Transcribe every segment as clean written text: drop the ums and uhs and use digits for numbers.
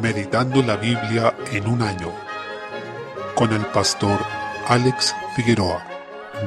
Meditando la Biblia en un año, con el pastor Alex Figueroa.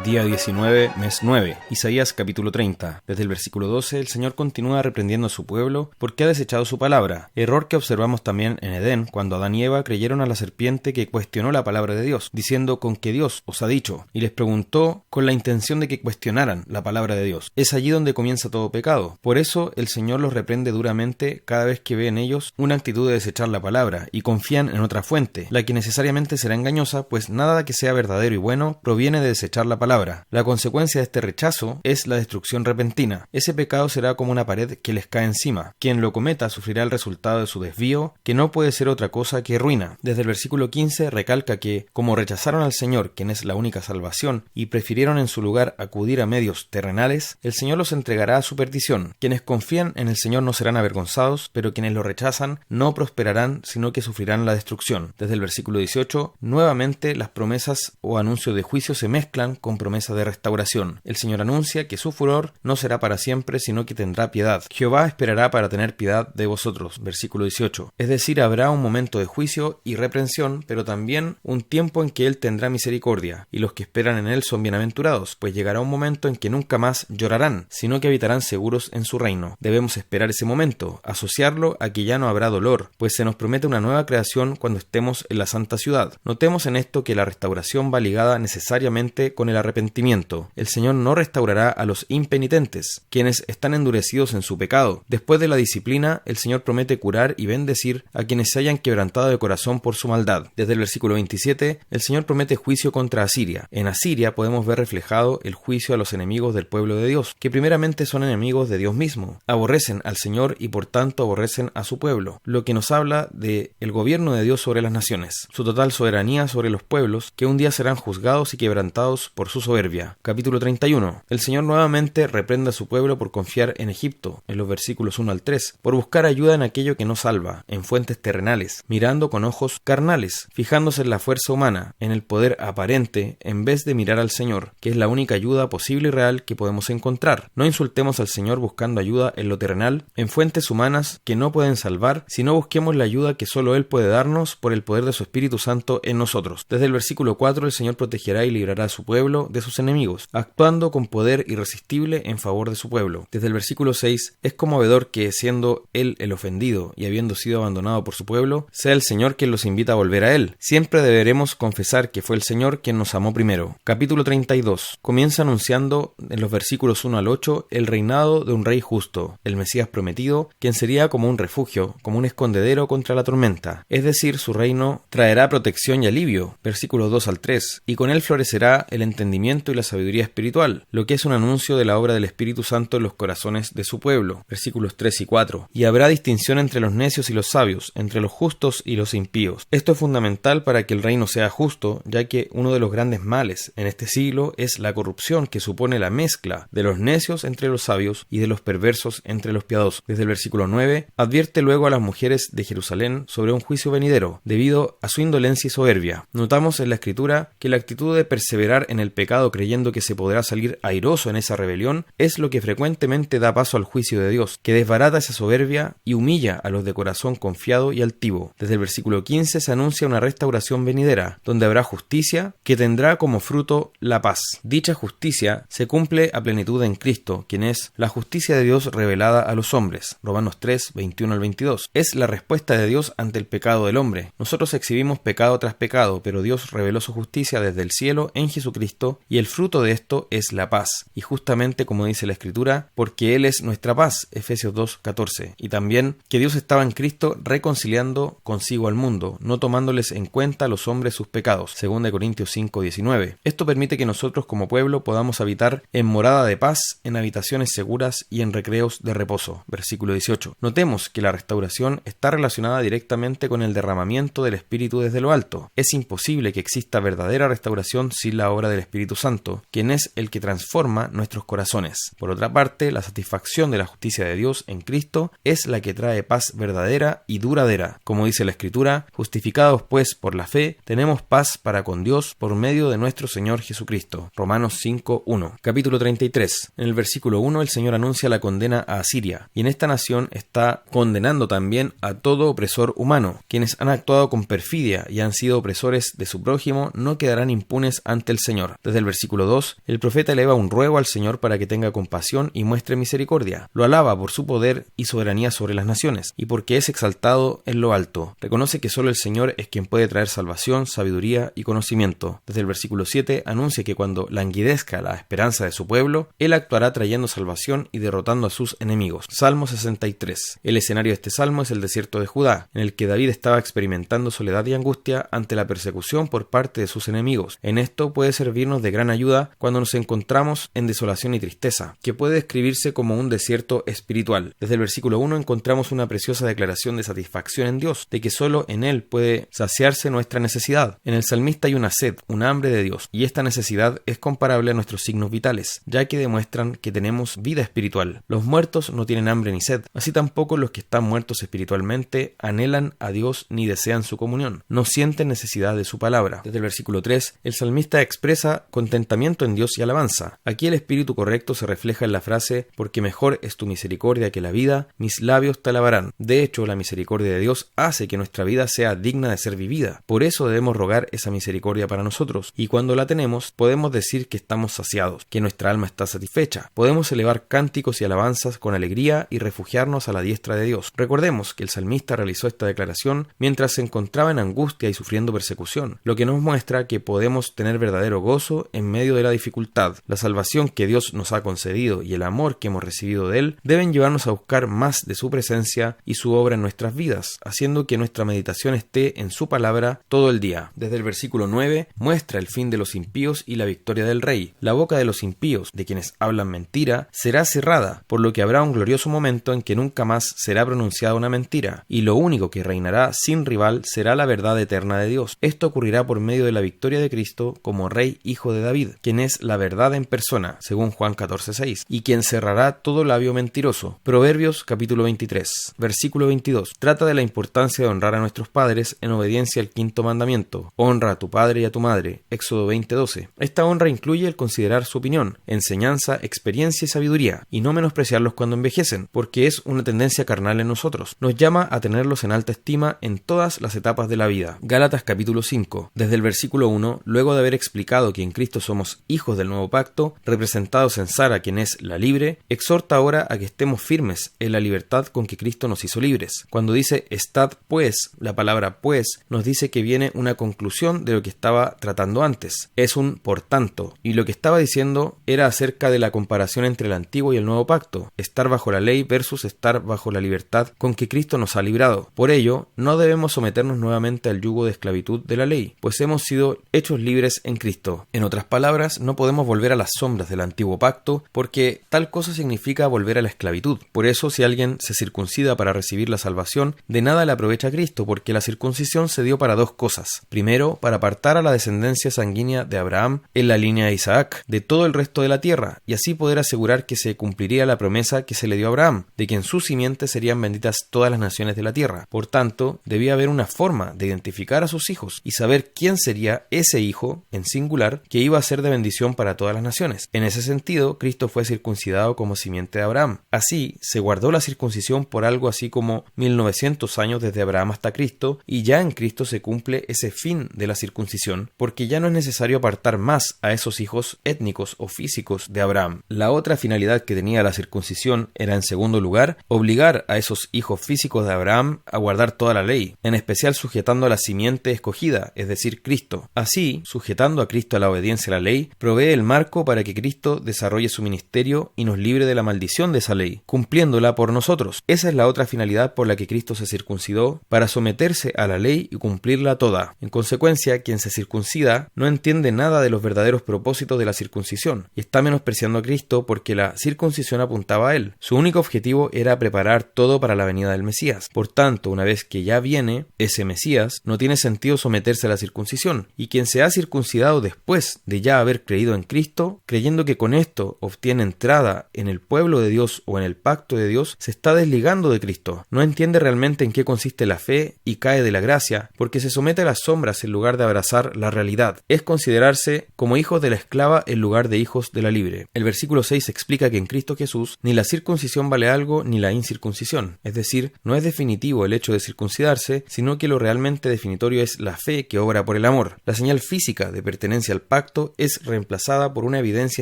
Día 19, mes 9, Isaías capítulo 30. Desde el versículo 12, el Señor continúa reprendiendo a su pueblo porque ha desechado su palabra, error que observamos también en Edén, cuando Adán y Eva creyeron a la serpiente que cuestionó la palabra de Dios, diciendo con que Dios os ha dicho, y les preguntó con la intención de que cuestionaran la palabra de Dios. Es allí donde comienza todo pecado. Por eso el Señor los reprende duramente cada vez que ve en ellos una actitud de desechar la palabra y confían en otra fuente, la que necesariamente será engañosa, pues nada que sea verdadero y bueno proviene de desechar la palabra. La consecuencia de este rechazo es la destrucción repentina. Ese pecado será como una pared que les cae encima. Quien lo cometa sufrirá el resultado de su desvío, que no puede ser otra cosa que ruina. Desde el versículo 15 recalca que, como rechazaron al Señor, quien es la única salvación, y prefirieron en su lugar acudir a medios terrenales, el Señor los entregará a su perdición. Quienes confían en el Señor no serán avergonzados, pero quienes lo rechazan no prosperarán, sino que sufrirán la destrucción. Desde el versículo 18, nuevamente las promesas o anuncios de juicio se mezclan con promesa de restauración. El Señor anuncia que su furor no será para siempre, sino que tendrá piedad. Jehová esperará para tener piedad de vosotros. Versículo 18. Es decir, habrá un momento de juicio y reprensión, pero también un tiempo en que Él tendrá misericordia, y los que esperan en Él son bienaventurados, pues llegará un momento en que nunca más llorarán, sino que habitarán seguros en su reino. Debemos esperar ese momento, asociarlo a que ya no habrá dolor, pues se nos promete una nueva creación cuando estemos en la santa ciudad. Notemos en esto que la restauración va ligada necesariamente con el arrepentimiento. El Señor no restaurará a los impenitentes, quienes están endurecidos en su pecado. Después de la disciplina, el Señor promete curar y bendecir a quienes se hayan quebrantado de corazón por su maldad. Desde el versículo 27, el Señor promete juicio contra Asiria. En Asiria podemos ver reflejado el juicio a los enemigos del pueblo de Dios, que primeramente son enemigos de Dios mismo. Aborrecen al Señor y por tanto aborrecen a su pueblo, lo que nos habla de el gobierno de Dios sobre las naciones, su total soberanía sobre los pueblos, que un día serán juzgados y quebrantados por su soberbia. Capítulo 31. El Señor nuevamente reprende a su pueblo por confiar en Egipto, en los versículos 1 al 3, por buscar ayuda en aquello que no salva, en fuentes terrenales, mirando con ojos carnales, fijándose en la fuerza humana, en el poder aparente, en vez de mirar al Señor, que es la única ayuda posible y real que podemos encontrar. No insultemos al Señor buscando ayuda en lo terrenal, en fuentes humanas que no pueden salvar, sino busquemos la ayuda que solo Él puede darnos por el poder de su Espíritu Santo en nosotros. Desde el versículo 4, el Señor protegerá y librará a su pueblo de sus enemigos, actuando con poder irresistible en favor de su pueblo. Desde el versículo 6, es conmovedor que, siendo Él el ofendido y habiendo sido abandonado por su pueblo, sea el Señor quien los invita a volver a Él. Siempre deberemos confesar que fue el Señor quien nos amó primero. Capítulo 32. Comienza anunciando en los versículos 1 al 8 el reinado de un rey justo, el Mesías prometido, quien sería como un refugio, como un escondedero contra la tormenta. Es decir, su reino traerá protección y alivio. Versículos 2 al 3. Y con él florecerá el entendimiento y la sabiduría espiritual, lo que es un anuncio de la obra del Espíritu Santo en los corazones de su pueblo. Versículos 3 y 4. Y habrá distinción entre los necios y los sabios, entre los justos y los impíos. Esto es fundamental para que el reino sea justo, ya que uno de los grandes males en este siglo es la corrupción que supone la mezcla de los necios entre los sabios y de los perversos entre los piadosos. Desde el versículo 9, advierte luego a las mujeres de Jerusalén sobre un juicio venidero, debido a su indolencia y soberbia. Notamos en la Escritura que la actitud de perseverar en el pecado creyendo que se podrá salir airoso en esa rebelión es lo que frecuentemente da paso al juicio de Dios, que desbarata esa soberbia y humilla a los de corazón confiado y altivo. Desde el versículo 15 se anuncia una restauración venidera, donde habrá justicia que tendrá como fruto la paz. Dicha justicia se cumple a plenitud en Cristo, quien es la justicia de Dios revelada a los hombres. Romanos 3, 21 al 22. Es la respuesta de Dios ante el pecado del hombre. Nosotros exhibimos pecado tras pecado, pero Dios reveló su justicia desde el cielo en Jesucristo, y el fruto de esto es la paz. Y justamente como dice la Escritura, porque Él es nuestra paz, Efesios 2, 14. Y también que Dios estaba en Cristo reconciliando consigo al mundo, no tomándoles en cuenta a los hombres sus pecados, 2 Corintios 5, 19. Esto permite que nosotros como pueblo podamos habitar en morada de paz, en habitaciones seguras y en recreos de reposo, versículo 18. Notemos que la restauración está relacionada directamente con el derramamiento del Espíritu desde lo alto. Es imposible que exista verdadera restauración sin la obra del Espíritu Espíritu Santo, quien es el que transforma nuestros corazones. Por otra parte, la satisfacción de la justicia de Dios en Cristo es la que trae paz verdadera y duradera. Como dice la Escritura, justificados pues por la fe, tenemos paz para con Dios por medio de nuestro Señor Jesucristo. Romanos 5:1. Capítulo 33. En el versículo 1 el Señor anuncia la condena a Asiria, y en esta nación está condenando también a todo opresor humano. Quienes han actuado con perfidia y han sido opresores de su prójimo no quedarán impunes ante el Señor. Desde el versículo 2, el profeta eleva un ruego al Señor para que tenga compasión y muestre misericordia. Lo alaba por su poder y soberanía sobre las naciones, y porque es exaltado en lo alto. Reconoce que solo el Señor es quien puede traer salvación, sabiduría y conocimiento. Desde el versículo 7 anuncia que cuando languidezca la esperanza de su pueblo, Él actuará trayendo salvación y derrotando a sus enemigos. Salmo 63. El escenario de este salmo es el desierto de Judá, en el que David estaba experimentando soledad y angustia ante la persecución por parte de sus enemigos. En esto puede servirnos de gran ayuda cuando nos encontramos en desolación y tristeza, que puede describirse como un desierto espiritual. Desde el versículo 1 encontramos una preciosa declaración de satisfacción en Dios, de que solo en Él puede saciarse nuestra necesidad. En el salmista hay una sed, una hambre de Dios, y esta necesidad es comparable a nuestros signos vitales, ya que demuestran que tenemos vida espiritual. Los muertos no tienen hambre ni sed, así tampoco los que están muertos espiritualmente anhelan a Dios ni desean su comunión, no sienten necesidad de su palabra. Desde el versículo 3, el salmista expresa contentamiento en Dios y alabanza. Aquí el espíritu correcto se refleja en la frase: porque mejor es tu misericordia que la vida, mis labios te alabarán. De hecho, la misericordia de Dios hace que nuestra vida sea digna de ser vivida. Por eso debemos rogar esa misericordia para nosotros, y cuando la tenemos, podemos decir que estamos saciados, que nuestra alma está satisfecha. Podemos elevar cánticos y alabanzas con alegría y refugiarnos a la diestra de Dios. Recordemos que el salmista realizó esta declaración mientras se encontraba en angustia y sufriendo persecución, lo que nos muestra que podemos tener verdadero gozo en medio de la dificultad. La salvación que Dios nos ha concedido y el amor que hemos recibido de Él deben llevarnos a buscar más de su presencia y su obra en nuestras vidas, haciendo que nuestra meditación esté en su palabra todo el día. Desde el versículo 9 muestra el fin de los impíos y la victoria del Rey. La boca de los impíos, de quienes hablan mentira, será cerrada, por lo que habrá un glorioso momento en que nunca más será pronunciada una mentira, y lo único que reinará sin rival será la verdad eterna de Dios. Esto ocurrirá por medio de la victoria de Cristo como Rey Hijo de David, quien es la verdad en persona, según Juan 14:6, y quien cerrará todo labio mentiroso. Proverbios capítulo 23, versículo 22, trata de la importancia de honrar a nuestros padres en obediencia al quinto mandamiento: honra a tu padre y a tu madre. Éxodo 20:12. Esta honra incluye el considerar su opinión, enseñanza, experiencia y sabiduría, y no menospreciarlos cuando envejecen, porque es una tendencia carnal en nosotros. Nos llama a tenerlos en alta estima en todas las etapas de la vida. Gálatas capítulo 5. Desde el versículo 1, luego de haber explicado que en Cristo somos hijos del nuevo pacto, representados en Sara, quien es la libre, exhorta ahora a que estemos firmes en la libertad con que Cristo nos hizo libres. Cuando dice estad pues, la palabra pues nos dice que viene una conclusión de lo que estaba tratando antes. Es un por tanto, y lo que estaba diciendo era acerca de la comparación entre el antiguo y el nuevo pacto, estar bajo la ley versus estar bajo la libertad con que Cristo nos ha librado. Por ello, no debemos someternos nuevamente al yugo de esclavitud de la ley, pues hemos sido hechos libres en Cristo. En otras palabras, no podemos volver a las sombras del antiguo pacto, porque tal cosa significa volver a la esclavitud. Por eso, si alguien se circuncida para recibir la salvación, de nada le aprovecha a Cristo, porque la circuncisión se dio para dos cosas. Primero, para apartar a la descendencia sanguínea de Abraham en la línea de Isaac de todo el resto de la tierra, y así poder asegurar que se cumpliría la promesa que se le dio a Abraham, de que en su simiente serían benditas todas las naciones de la tierra. Por tanto, debía haber una forma de identificar a sus hijos y saber quién sería ese hijo, en singular, que iba a ser de bendición para todas las naciones. En ese sentido, Cristo fue circuncidado como simiente de Abraham. Así, se guardó la circuncisión por algo así como 1900 años desde Abraham hasta Cristo, y ya en Cristo se cumple ese fin de la circuncisión, porque ya no es necesario apartar más a esos hijos étnicos o físicos de Abraham. La otra finalidad que tenía la circuncisión era, en segundo lugar, obligar a esos hijos físicos de Abraham a guardar toda la ley, en especial sujetando a la simiente escogida, es decir, Cristo. Así, sujetando a Cristo a la obediencia a la ley, provee el marco para que Cristo desarrolle su ministerio y nos libre de la maldición de esa ley, cumpliéndola por nosotros. Esa es la otra finalidad por la que Cristo se circuncidó, para someterse a la ley y cumplirla toda. En consecuencia, quien se circuncida no entiende nada de los verdaderos propósitos de la circuncisión, y está menospreciando a Cristo porque la circuncisión apuntaba a Él. Su único objetivo era preparar todo para la venida del Mesías. Por tanto, una vez que ya viene ese Mesías, no tiene sentido someterse a la circuncisión, y quien se ha circuncidado después después de ya haber creído en Cristo, creyendo que con esto obtiene entrada en el pueblo de Dios o en el pacto de Dios, se está desligando de Cristo. No entiende realmente en qué consiste la fe y cae de la gracia, porque se somete a las sombras en lugar de abrazar la realidad. Es considerarse como hijos de la esclava en lugar de hijos de la libre. El versículo 6 explica que en Cristo Jesús ni la circuncisión vale algo ni la incircuncisión. Es decir, no es definitivo el hecho de circuncidarse, sino que lo realmente definitorio es la fe que obra por el amor. La señal física de pertenencia al pacto es reemplazada por una evidencia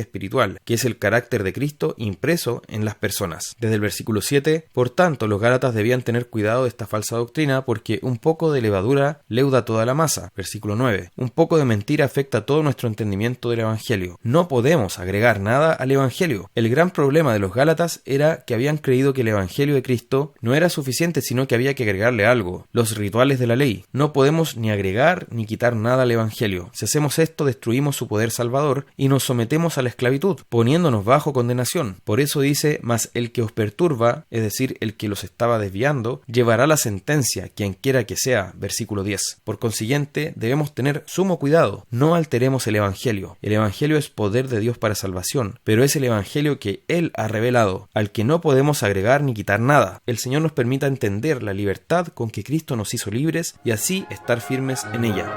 espiritual, que es el carácter de Cristo impreso en las personas. Desde el versículo 7, por tanto, los gálatas debían tener cuidado de esta falsa doctrina, porque un poco de levadura leuda toda la masa. Versículo 9. Un poco de mentira afecta todo nuestro entendimiento del Evangelio. No podemos agregar nada al Evangelio. El gran problema de los gálatas era que habían creído que el Evangelio de Cristo no era suficiente, sino que había que agregarle algo: los rituales de la ley. No podemos ni agregar ni quitar nada al Evangelio. Si hacemos esto, destruimos su poder salvador y nos sometemos a la esclavitud, poniéndonos bajo condenación. Por eso dice: mas el que os perturba, es decir, el que los estaba desviando, llevará la sentencia, quien quiera que sea. Versículo 10. Por consiguiente, debemos tener sumo cuidado. No alteremos el Evangelio. El Evangelio es poder de Dios para salvación, pero es el Evangelio que Él ha revelado, al que no podemos agregar ni quitar nada. El Señor nos permita entender la libertad con que Cristo nos hizo libres y así estar firmes en ella.